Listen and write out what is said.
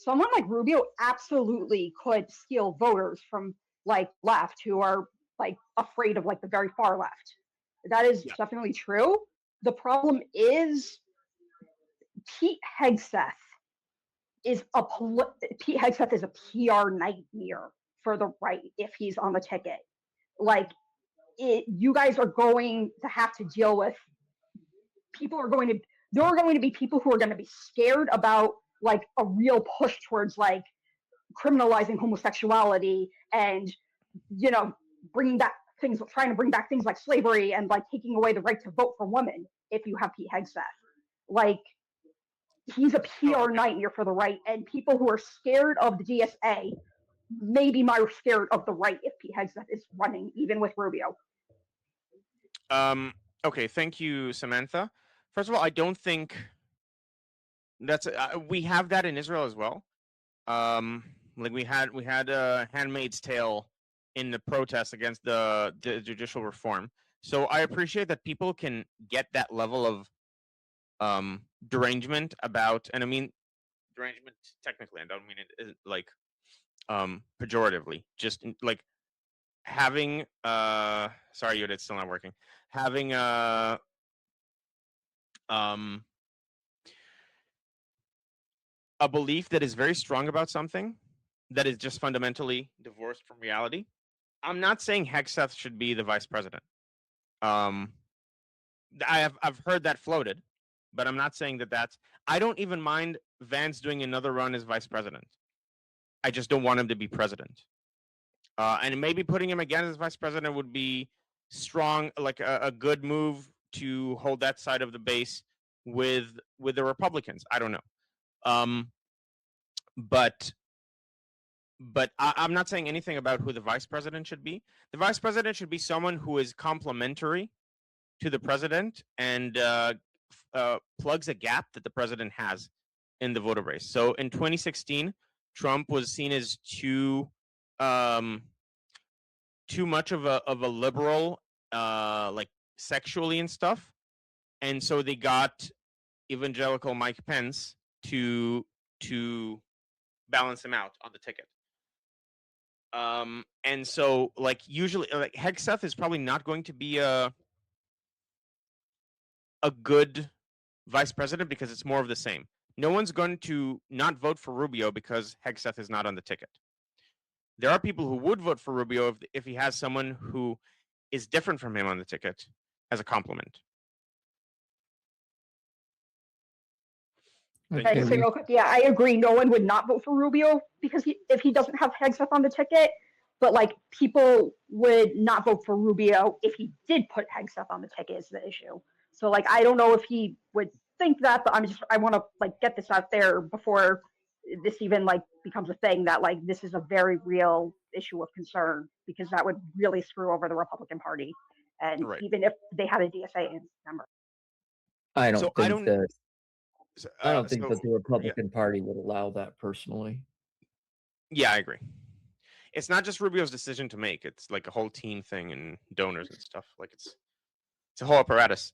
someone like Rubio absolutely could steal voters from like left who are like afraid of like the very far left. That is definitely true. The problem is Pete Hegseth Pete Hegseth is a PR nightmare for the right if he's on the ticket. Like you guys are going to have to deal with there are going to be people who are going to be scared about like a real push towards like criminalizing homosexuality and trying to bring back things like slavery and like taking away the right to vote for women if you have Pete Hegseth. Like he's a PR nightmare for the right, and people who are scared of the DSA may be more scared of the right if Pete Hegseth is running, even with Rubio. Okay, thank you, Samantha. First of all, I don't think that's we have that in Israel as well. Like we had Handmaid's Tale in the protest against the judicial reform. So I appreciate that people can get that level of derangement about, and I mean derangement technically, I don't mean it like pejoratively, just like having sorry, Yoda, it's still not working. Having a belief that is very strong about something that is just fundamentally divorced from reality. I'm not saying Hegseth should be the vice president. I've heard that floated, but I'm not saying that that's. I don't even mind Vance doing another run as vice president. I just don't want him to be president. And maybe putting him again as vice president would be strong, like a good move to hold that side of the base with the Republicans. I don't know. But I'm not saying anything about who the vice president should be. The vice president should be someone who is complementary to the president and plugs a gap that the president has in the voter base. So in 2016, Trump was seen as too much of a liberal, like sexually and stuff, and so they got evangelical Mike Pence to balance him out on the ticket. And so like usually like Hegseth is probably not going to be a good vice president because it's more of the same. No one's going to not vote for Rubio because Hegseth is not on the ticket. There are people who would vote for Rubio if he has someone who is different from him on the ticket as a complement. Real quick. Yeah, I agree. No one would not vote for Rubio because if he doesn't have Hegseth on the ticket, but like people would not vote for Rubio if he did put Hegseth on the ticket is the issue. So like I don't know if he would think that, but I want to like get this out there before this even like becomes a thing that like this is a very real issue of concern because that would really screw over the Republican Party, and even if they had a DSA member. I don't think that the Republican Party would allow that personally. Yeah, I agree. It's not just Rubio's decision to make. It's like a whole team thing and donors and stuff. Like it's a whole apparatus.